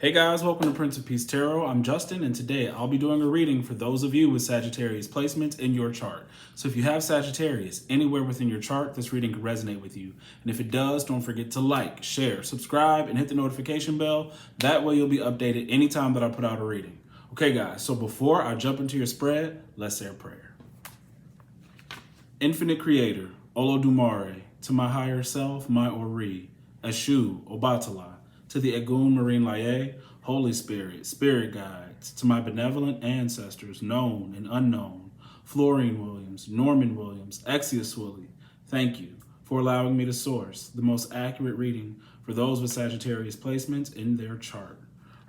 Hey guys, welcome to Prince of Peace Tarot. I'm Justin, and today I'll be doing a reading for those of you with Sagittarius placements in your chart. So if you have Sagittarius anywhere within your chart, this reading could resonate with you. And if it does, don't forget to like, share, subscribe, and hit the notification bell. That way you'll be updated anytime that I put out a reading. Okay guys, so before I jump into your spread, let's say a prayer. Infinite Creator, Olodumare, to my higher self, my Ori, Eshu, Obatala, to the Egun Marine Laye, Holy Spirit, Spirit Guides, to my benevolent ancestors, known and unknown, Florine Williams, Norman Williams, Exius Willie, thank you for allowing me to source the most accurate reading for those with Sagittarius placements in their chart.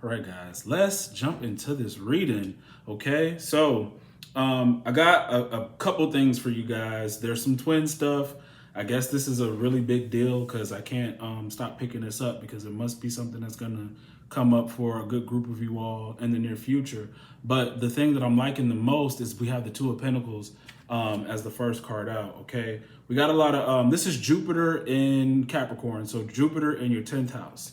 All right, guys, let's jump into this reading, okay? So, I got a couple things for you guys. There's some twin stuff. I guess this is a really big deal because I can't stop picking this up because it must be something that's going to come up for a good group of you all in the near future. But the thing that I'm liking the most is we have the Two of Pentacles as the first card out, okay? We got a lot of, this is Jupiter in Capricorn, so Jupiter in your 10th house.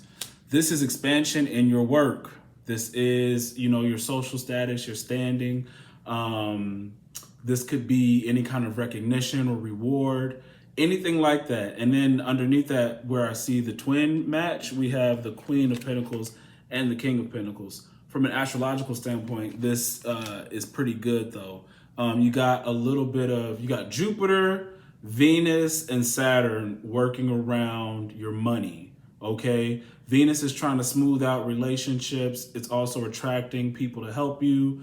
This is expansion in your work. This is, you know, your social status, your standing. This could be any kind of recognition or reward, anything like that. And then underneath that, where I see the twin match, we have the Queen of Pentacles and the King of Pentacles. From an astrological standpoint, this is pretty good though. You got a little bit of, you got Jupiter, Venus, and Saturn working around your money, okay? Venus is trying to smooth out relationships. It's also attracting people to help you.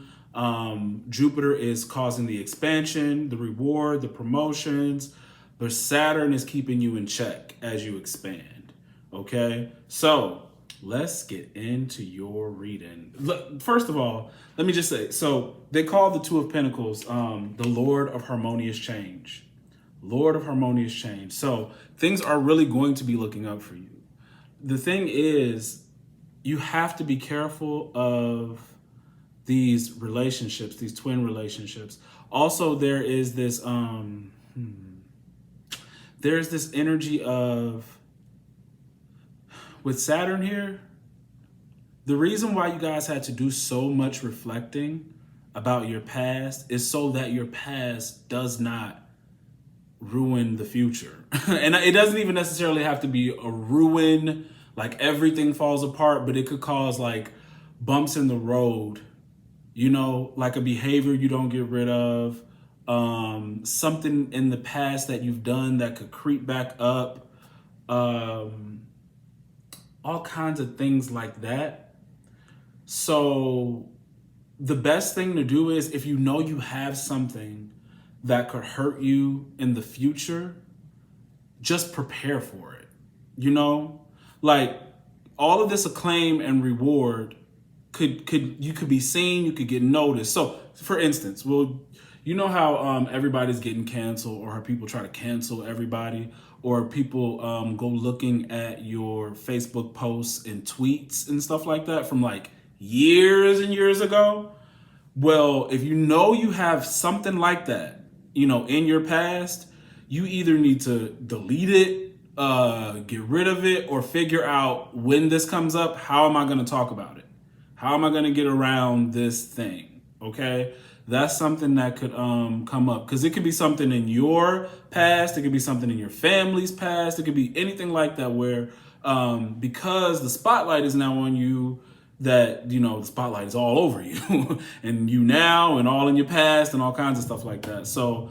Jupiter is causing the expansion, the reward, the promotions, but Saturn is keeping you in check as you expand, okay? So let's get into your reading. Look, first of all, let me just say, so they call the Two of Pentacles the Lord of Harmonious Change. Lord of Harmonious Change. So things are really going to be looking up for you. The thing is, you have to be careful of these relationships, these twin relationships. Also, there is this, there's this energy of, with Saturn here, the reason why you guys had to do so much reflecting about your past is so that your past does not ruin the future. And it doesn't even necessarily have to be a ruin, like everything falls apart, but it could cause like bumps in the road, you know, like a behavior you don't get rid of, something in the past that you've done that could creep back up, all kinds of things like that. So the best thing to do is, if you know you have something that could hurt you in the future, just prepare for it. You know, like all of this acclaim and reward you could be seen, you could get noticed. So for instance, well, you know how everybody's getting canceled, or how people try to cancel everybody, or people go looking at your Facebook posts and tweets and stuff like that from like years and years ago. Well, if you know you have something like that, you know, in your past, you either need to delete it, get rid of it, or figure out when this comes up, how am I going to talk about it? How am I going to get around this thing? Okay. That's something that could come up, because it could be something in your past. It could be something in your family's past. It could be anything like that, where because the spotlight is now on you, that, you know, the spotlight is all over you and you now and all in your past and all kinds of stuff like that. So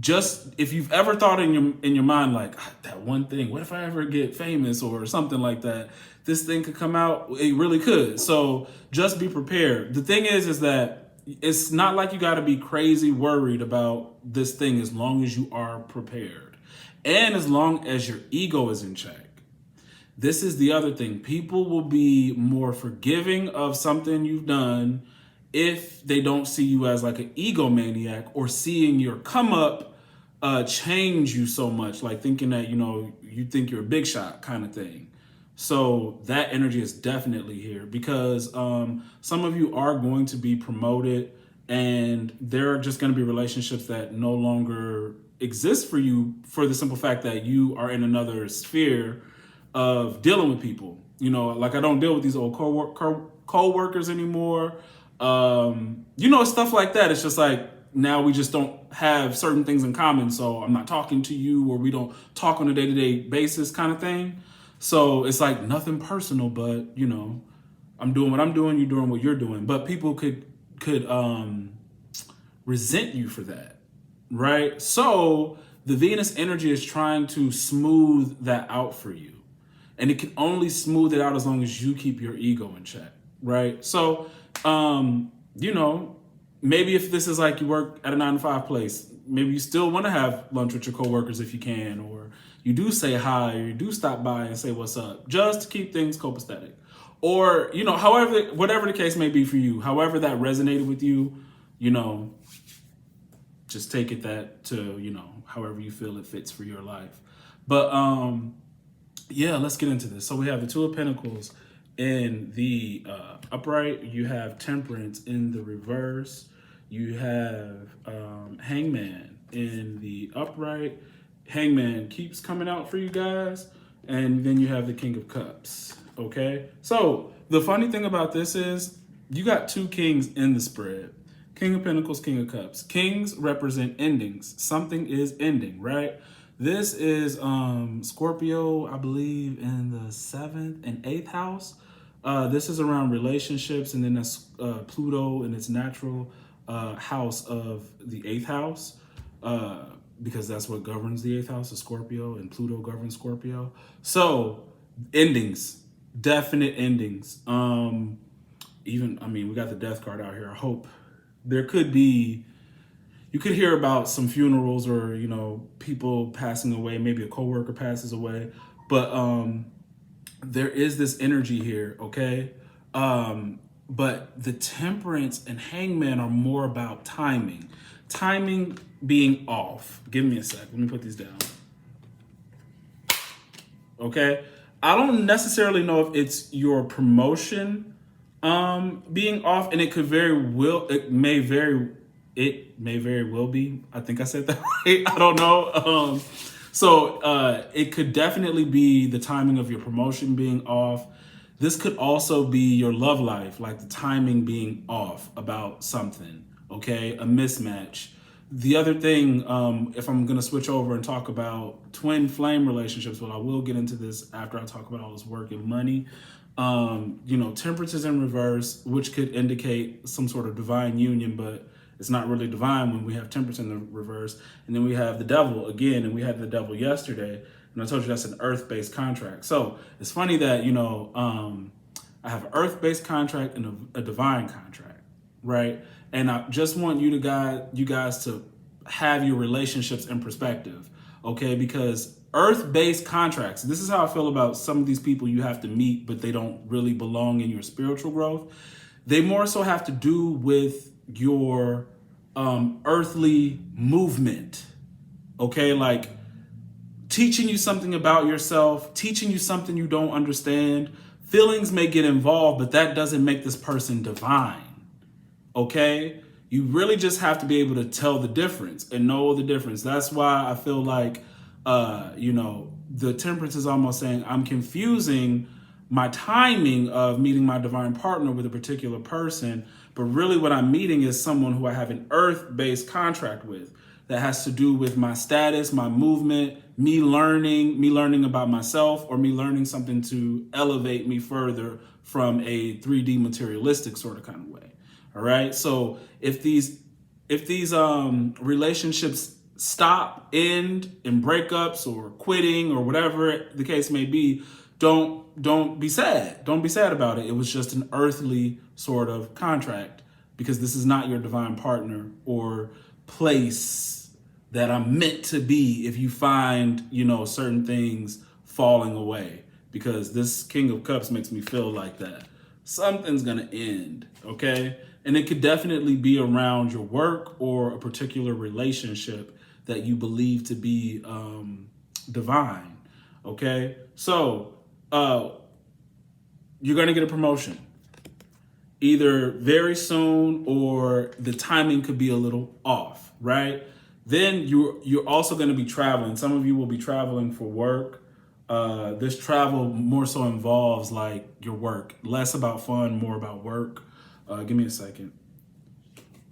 just, if you've ever thought in your mind, like, that one thing, what if I ever get famous or something like that, this thing could come out. It really could. So just be prepared. The thing is that it's not like you got to be crazy worried about this thing, as long as you are prepared and as long as your ego is in check. This is the other thing. People will be more forgiving of something you've done if they don't see you as like an egomaniac, or seeing your come up change you so much, like thinking that, you know, you think you're a big shot kind of thing. So that energy is definitely here, because some of you are going to be promoted, and there are just going to be relationships that no longer exist for you, for the simple fact that you are in another sphere of dealing with people. You know, like I don't deal with these old co-workers anymore. You know, stuff like that. It's just like now we just don't have certain things in common. So I'm not talking to you, or we don't talk on a day-to-day basis kind of thing. So it's like nothing personal, but you know, I'm doing what I'm doing, you're doing what you're doing. But people could resent you for that, right? So the Venus energy is trying to smooth that out for you. And it can only smooth it out as long as you keep your ego in check, right? So, you know, maybe if this is like you work at a 9-to-5 place, maybe you still want to have lunch with your coworkers if you can, or you do say hi, or you do stop by and say what's up, just to keep things copacetic. Or, you know, however, whatever the case may be for you, however that resonated with you, you know, just take it that to, you know, however you feel it fits for your life. But, yeah, let's get into this. So we have the Two of Pentacles in the upright. You have Temperance in the reverse. You have Hangman in the upright. Hangman keeps coming out for you guys. And then you have the King of Cups. Okay? So the funny thing about this is you got two kings in the spread. King of Pentacles, King of Cups. Kings represent endings. Something is ending, right? This is Scorpio, I believe, in the 7th and 8th house. This is around relationships, and then that's Pluto in its natural house of the 8th house, because that's what governs the 8th house of Scorpio, and Pluto governs Scorpio. So endings, definite endings. Even, I mean, we got the Death card out here. I hope there could be, you could hear about some funerals, or, you know, people passing away, maybe a coworker passes away, but there is this energy here, okay? But the Temperance and Hangman are more about timing. Timing being off. Give me a sec. Let me put these down. Okay? I don't necessarily know if it's your promotion being off, and it may very well be. I think I said that right. I don't know. So it could definitely be the timing of your promotion being off. This could also be your love life, like the timing being off about something, okay? A mismatch. The other thing, if I'm going to switch over and talk about twin flame relationships, well, I will get into this after I talk about all this work and money. You know, Temperance is in reverse, which could indicate some sort of divine union, but it's not really divine when we have Temperance in the reverse. And then we have the Devil again, and we had the Devil yesterday. And I told you that's an earth-based contract. So it's funny that, you know, I have an earth-based contract and a divine contract, right? And I just want you guys to have your relationships in perspective, okay? Because earth-based contracts, this is how I feel about some of these people you have to meet, but they don't really belong in your spiritual growth. They more so have to do with your earthly movement, okay? Like teaching you something about yourself, teaching you something you don't understand. Feelings may get involved, but that doesn't make this person divine, okay? You really just have to be able to tell the difference and know the difference. That's why I feel like, you know, the Temperance is almost saying I'm confusing my timing of meeting my divine partner with a particular person, but really what I'm meeting is someone who I have an earth-based contract with that has to do with my status, my movement, me learning about myself, or me learning something to elevate me further from a 3D materialistic sort of kind of way. All right. So if these relationships stop, end in breakups or quitting or whatever the case may be, don't be sad. Don't be sad about it. It was just an earthly sort of contract, because this is not your divine partner or place that I'm meant to be if you find, you know, certain things falling away, because this King of Cups makes me feel like that. Something's going to end, okay? And it could definitely be around your work or a particular relationship that you believe to be divine, okay? So you're going to get a promotion either very soon, or the timing could be a little off, right? Then you're also going to be traveling. Some of you will be traveling for work. This travel more so involves like your work, less about fun, more about work. Give me a second.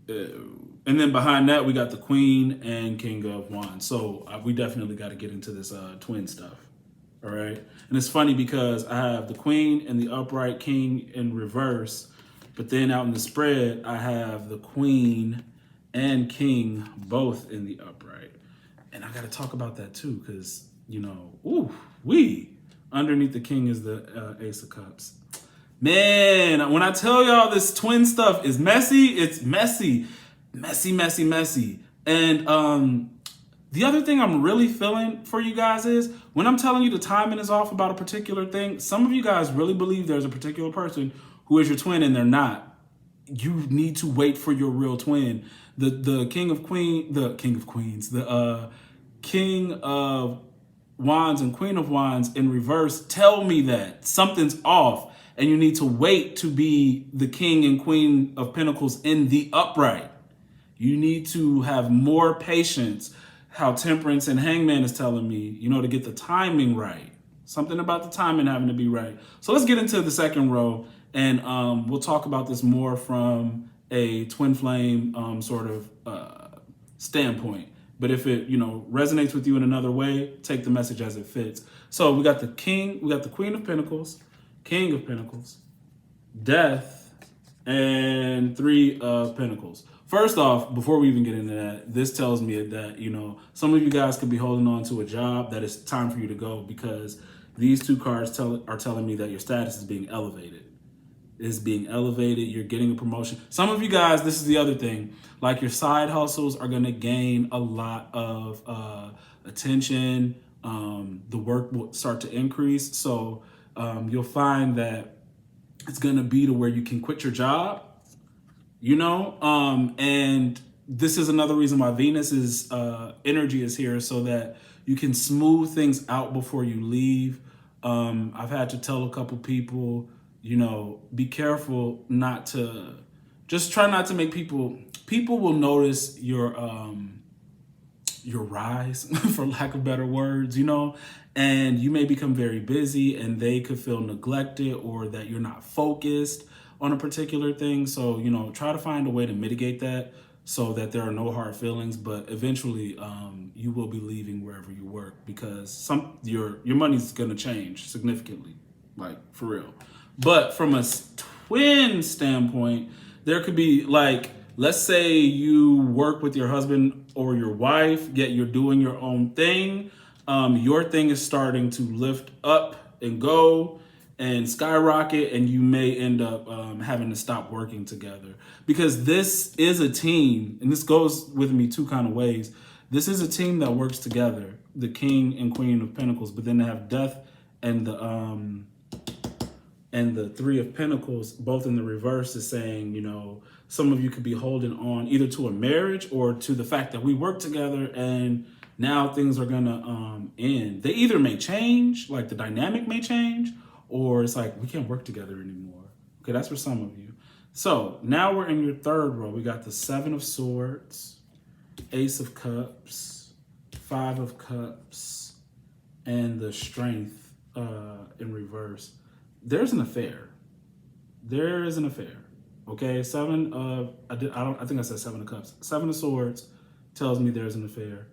And then behind that, we got the Queen and King of Wands. So we definitely got to get into this twin stuff. All right. And it's funny because I have the Queen and the upright, King in reverse. But then out in the spread, I have the Queen and King both in the upright. And I got to talk about that too, because, you know, underneath the King is the Ace of Cups. Man, when I tell y'all this twin stuff is messy, it's messy. Messy. And the other thing I'm really feeling for you guys is when I'm telling you the timing is off about a particular thing, some of you guys really believe there's a particular person who is your twin and they're not. You need to wait for your real twin. The King of Queens, the King of Wands and Queen of Wands in reverse tell me that something's off and you need to wait to be the King and Queen of Pentacles in the upright. You need to have more patience. How Temperance and Hangman is telling me, you know, to get the timing right. Something about the timing having to be right. So let's get into the second row, and we'll talk about this more from a twin flame sort of standpoint. But if it, you know, resonates with you in another way, take the message as it fits. So we got the King, we got the Queen of Pentacles, King of Pentacles, Death, and Three of Pentacles. First off, before we even get into that, this tells me that, you know, some of you guys could be holding on to a job that it's time for you to go because these two cards are telling me that your status is being elevated. It's being elevated. You're getting a promotion. Some of you guys, this is the other thing, like your side hustles are going to gain a lot of attention. The work will start to increase. So you'll find that it's going to be to where you can quit your job. You know, and this is another reason why Venus's energy is here so that you can smooth things out before you leave. I've had to tell a couple people, you know, be careful not to, just try not to make people will notice your rise, for lack of better words, you know, and you may become very busy and they could feel neglected or that you're not focused on a particular thing. So, you know, try to find a way to mitigate that so that there are no hard feelings, but eventually you will be leaving wherever you work because your money's gonna change significantly, like for real. But from a twin standpoint, there could be like, let's say you work with your husband or your wife, yet you're doing your own thing. Your thing is starting to lift up and go and skyrocket, and you may end up having to stop working together because this is a team, and this goes with me two kind of ways. This is a team that works together, the King and Queen of Pentacles, but then they have Death and the Three of Pentacles, both in the reverse, is saying, you know, some of you could be holding on either to a marriage or to the fact that we work together and now things are gonna end. They either may change, like the dynamic may change, or it's like, we can't work together anymore. Okay, that's for some of you. So now we're in your third row. We got the Seven of Swords, Ace of Cups, Five of Cups, and the Strength in reverse. There's an affair. There is an affair. Okay, I think I said Seven of Cups. Seven of Swords tells me there's an affair.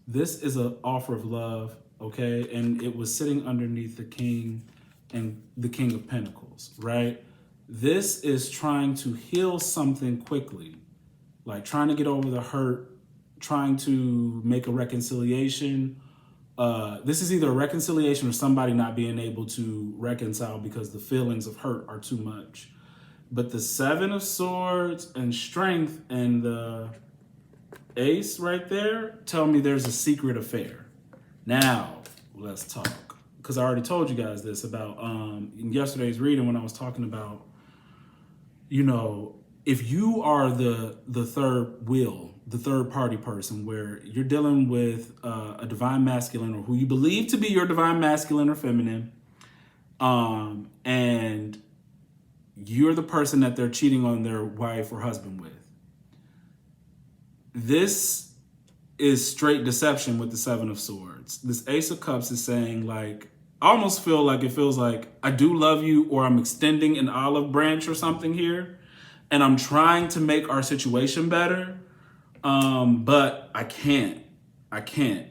This is an offer of love. Okay, and it was sitting underneath the King and the King of Pentacles, right? This is trying to heal something quickly, like trying to get over the hurt, trying to make a reconciliation. This is either a reconciliation or somebody not being able to reconcile because the feelings of hurt are too much. But the Seven of Swords and Strength and the Ace right there tell me there's a secret affair. Now, let's talk. Because I already told you guys this about in yesterday's reading when I was talking about, you know, if you are the third wheel, the third party person where you're dealing with a divine masculine or who you believe to be your divine masculine or feminine, and you're the person that they're cheating on their wife or husband with. This is straight deception with the Seven of Swords. This Ace of Cups is saying, like, I almost feel like it feels like I do love you, or I'm extending an olive branch or something here, and I'm trying to make our situation better, but I can't. I can't.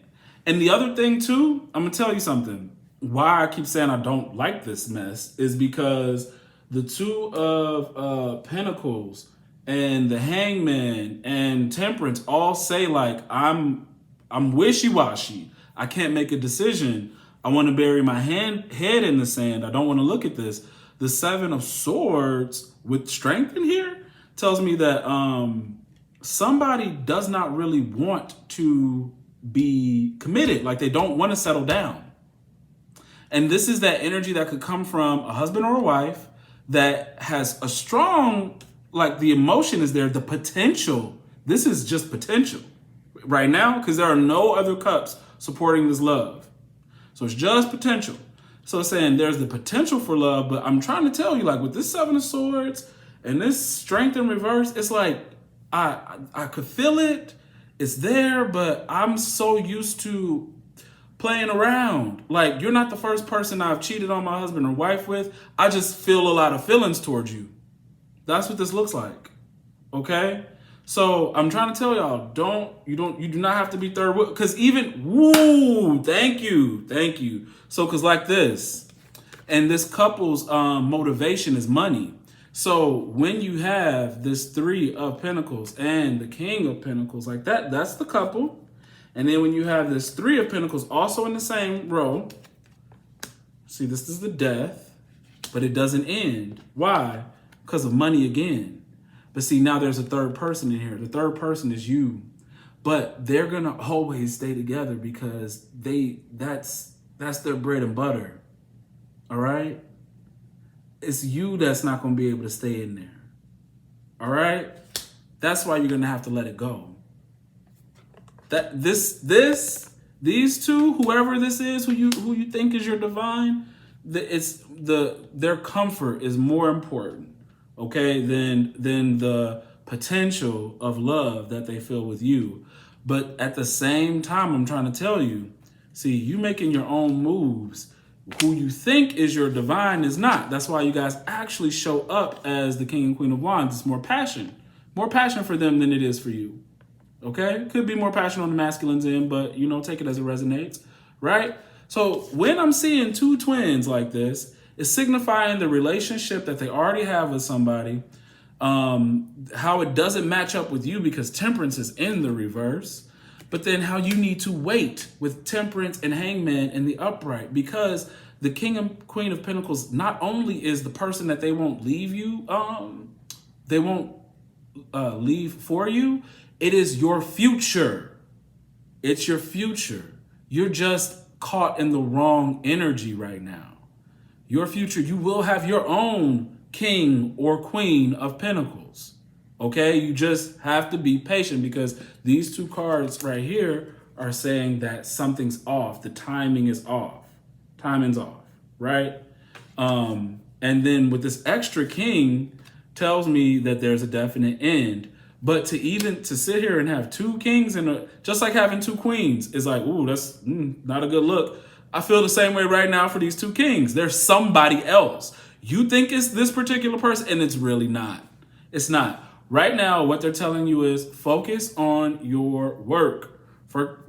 And the other thing too, I'm gonna tell you something. Why I keep saying I don't like this mess is because the Two of Pentacles and the Hangman and Temperance all say, like, I'm wishy-washy. I can't make a decision. I want to bury my head in the sand. I don't want to look at this. The Seven of Swords with Strength in here tells me that somebody does not really want to be committed. Like, they don't want to settle down. And this is that energy that could come from a husband or a wife that has a strong, like, the emotion is there, the potential. This is just potential right now because there are no other cups supporting this love. So it's just potential. So it's saying there's the potential for love, but I'm trying to tell you, like, with this Seven of Swords and this Strength in reverse, it's like I could feel it. It's there, but I'm so used to playing around. Like, you're not the first person I've cheated on my husband or wife with. I just feel a lot of feelings towards you. That's what this looks like. Okay? So I'm trying to tell y'all, you do not have to be third wheel. Because even, woo, thank you. So, because like this, and this couple's motivation is money. So when you have this Three of Pentacles and the King of Pentacles, like that's the couple. And then when you have this Three of Pentacles also in the same row, see, this is the Death, but it doesn't end. Why? Because of money again. But see, now there's a third person in here. The third person is you. But they're going to always stay together because that's their bread and butter. All right? It's you that's not going to be able to stay in there. All right? That's why you're going to have to let it go. That these two, whoever this is, who you think is your divine, their comfort is more important, okay, than the potential of love that they feel with you. But at the same time, I'm trying to tell you, see, you making your own moves. Who you think is your divine is not. That's why you guys actually show up as the King and Queen of Wands. It's more passion for them than it is for you. Okay? Could be more passion on the masculine's end, but, take it as it resonates, right? So when I'm seeing two twins like this, it's signifying the relationship that they already have with somebody, how it doesn't match up with you because Temperance is in the reverse, but then how you need to wait with Temperance and Hangman in the upright, because the King and Queen of Pentacles not only is the person that they won't leave you, they won't leave for you, it is your future. It's your future. You're just caught in the wrong energy right now. Your future, you will have your own King or Queen of Pentacles. Okay, you just have to be patient because these two cards right here are saying that something's off. The timing is off. Timing's off, right? And then with this extra king tells me that there's a definite end. But to sit here and have two kings and just like having two queens is like, ooh, that's not a good look. I feel the same way right now for these two kings. There's somebody else. You think it's this particular person, and it's really not. It's not. Right now, what they're telling you is focus on your work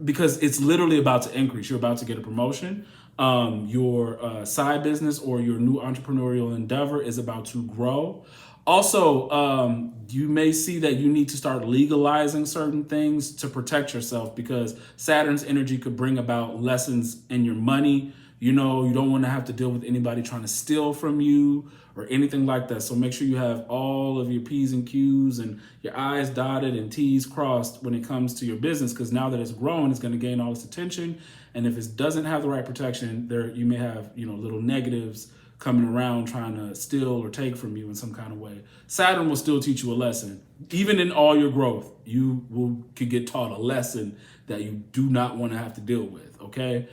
because it's literally about to increase. You're about to get a promotion. Your side business or your new entrepreneurial endeavor is about to grow. Also, you may see that you need to start legalizing certain things to protect yourself because Saturn's energy could bring about lessons in your money. You don't want to have to deal with anybody trying to steal from you or anything like that. So make sure you have all of your P's and Q's and your I's dotted and T's crossed when it comes to your business, because now that it's grown, it's going to gain all this attention. And if it doesn't have the right protection, you may have, little negatives coming around trying to steal or take from you in some kind of way. Saturn will still teach you a lesson. Even in all your growth, could get taught a lesson that you do not want to have to deal with, okay?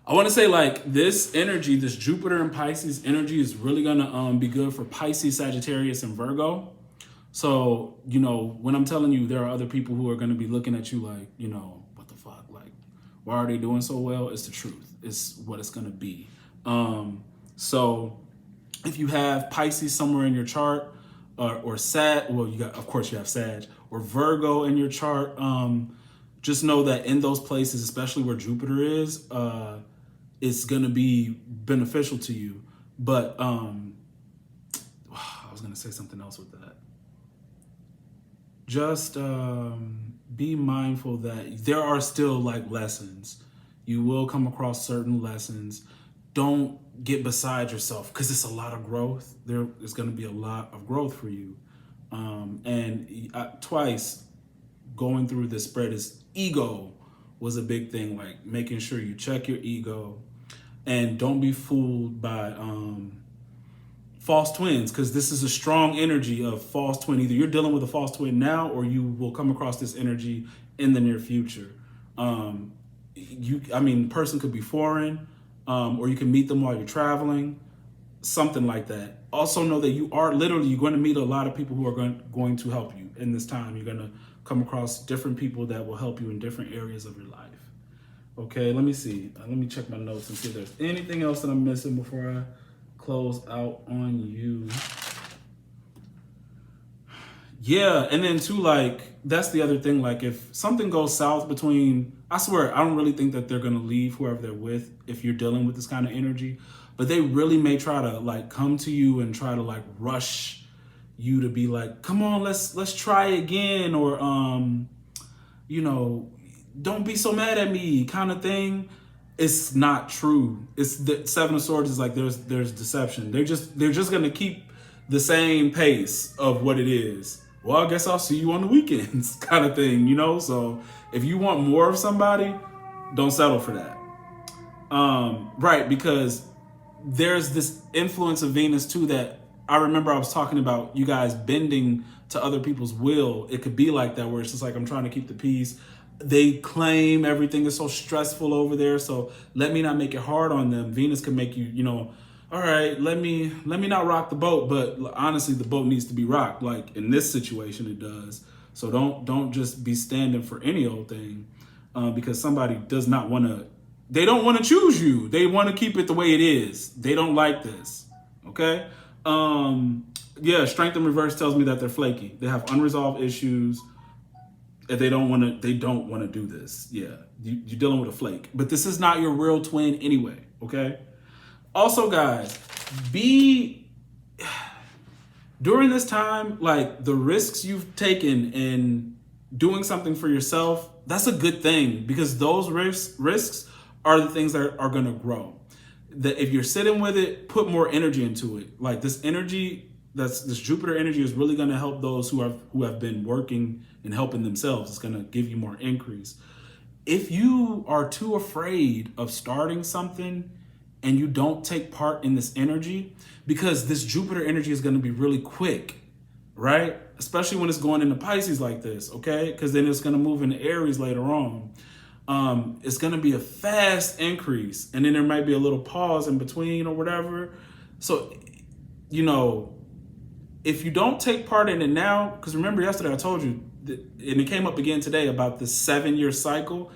I want to say, like, this energy, this Jupiter and Pisces energy is really going to be good for Pisces, Sagittarius, and Virgo. So, when I'm telling you there are other people who are going to be looking at you like, what the why are they doing so well? It's the truth. It's what it's going to be. So if you have Pisces somewhere in your chart, or Sag, well, of course you have Sag, or Virgo in your chart, just know that in those places, especially where Jupiter is, it's going to be beneficial to you. But I was going to say something else with that. Just be mindful that there are still like lessons. You will come across certain lessons. Don't get beside yourself, because it's a lot of growth. There is going to be a lot of growth for you. And twice going through this spread is ego was a big thing, like making sure you check your ego and don't be fooled by false twins, because this is a strong energy of false twin. Either you're dealing with a false twin now, or you will come across this energy in the near future. Person could be foreign, or you can meet them while you're traveling, something like that. Also know that you're going to meet a lot of people who are going to help you in this time. You're going to come across different people that will help you in different areas of your life. Okay, let me see. Let me check my notes and see if there's anything else that I'm missing before I close out on you. Yeah, and then too, like, that's the other thing. Like, if something goes south between, I swear, I don't really think that they're going to leave whoever they're with if you're dealing with this kind of energy. But they really may try to, like, come to you and try to, like, rush you to be like, come on, let's try again. Or, don't be so mad at me kind of thing. It's not true. It's the Seven of Swords is like there's deception. They're just gonna keep the same pace of what it is. Well, I guess I'll see you on the weekends kind of thing, So if you want more of somebody, don't settle for that. Right, because there's this influence of Venus too that I remember I was talking about, you guys bending to other people's will. It could be like that, where it's just like, I'm trying to keep the peace. They claim everything is so stressful over there, so let me not make it hard on them. Venus can make you, all right, let me not rock the boat, but honestly, the boat needs to be rocked. Like in this situation, it does. So don't just be standing for any old thing, because somebody does not want to. They don't want to choose you. They want to keep it the way it is. They don't like this. Okay. Strength in reverse tells me that they're flaky. They have unresolved issues. They don't want to do this. Yeah, you're dealing with a flake. But this is not your real twin anyway, okay? Also, guys, during this time, like the risks you've taken in doing something for yourself, that's a good thing, because those risks are the things that are going to grow. That if you're sitting with it, put more energy into it. Like this energy, this Jupiter energy is really going to help those who have been working and helping themselves. It's going to give you more increase. If you are too afraid of starting something and you don't take part in this energy, because this Jupiter energy is going to be really quick, right? Especially when it's going into Pisces like this, okay? Because then it's going to move into Aries later on. It's going to be a fast increase, and then there might be a little pause in between or whatever. So, if you don't take part in it now, because remember yesterday I told you, and it came up again today about the 7-year cycle.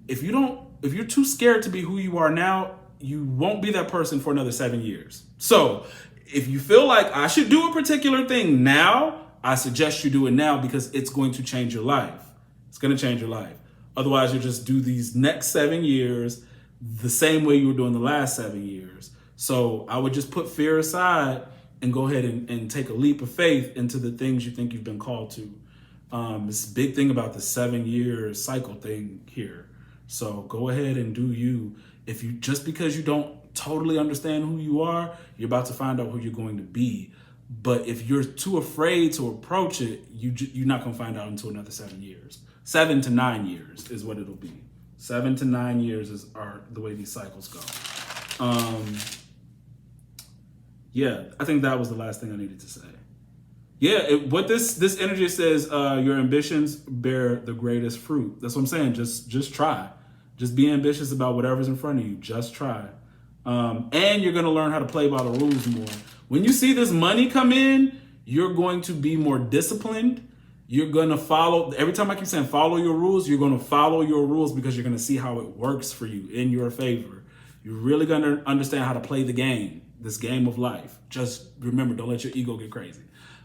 If you're too scared to be who you are now, you won't be that person for another 7 years. So if you feel like I should do a particular thing now, I suggest you do it now, because it's going to change your life. It's going to change your life. Otherwise, you'll just do these next 7 years the same way you were doing the last 7 years. So I would just put fear aside and go ahead and take a leap of faith into the things you think you've been called to. This big thing about the 7-year cycle thing here. So go ahead and do you. Just because you don't totally understand who you are, you're about to find out who you're going to be. But if you're too afraid to approach it, you're not going to find out until another 7 years. 7 to 9 years is what it'll be. 7 to 9 years are the way these cycles go. I think that was the last thing I needed to say. What this energy says, your ambitions bear the greatest fruit. That's what I'm saying. Just try. Just be ambitious about whatever's in front of you. Just try. And you're going to learn how to play by the rules more. When you see this money come in, you're going to be more disciplined, You're going to follow, every time I keep saying follow your rules, you're going to follow your rules because you're going to see how it works for you in your favor. You're really going to understand how to play the game, this game of life. Just remember, don't let your ego get crazy.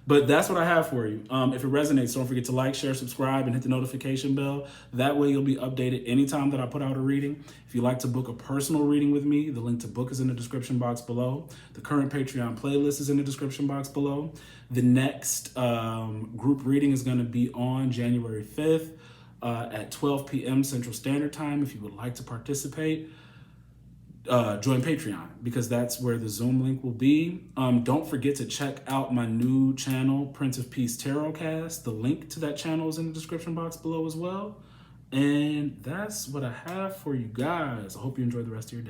But that's what I have for you. If it resonates, don't forget to like, share, subscribe, and hit the notification bell. That way you'll be updated anytime that I put out a reading. If you'd like to book a personal reading with me, the link to book is in the description box below. The current Patreon playlist is in the description box below. The next group reading is going to be on January 5th at 12 p.m. Central Standard Time. If you would like to participate, join Patreon, because that's where the Zoom link will be. Don't forget to check out my new channel, Prince of Peace Tarot Cast. The link to that channel is in the description box below as well. And that's what I have for you guys. I hope you enjoy the rest of your day.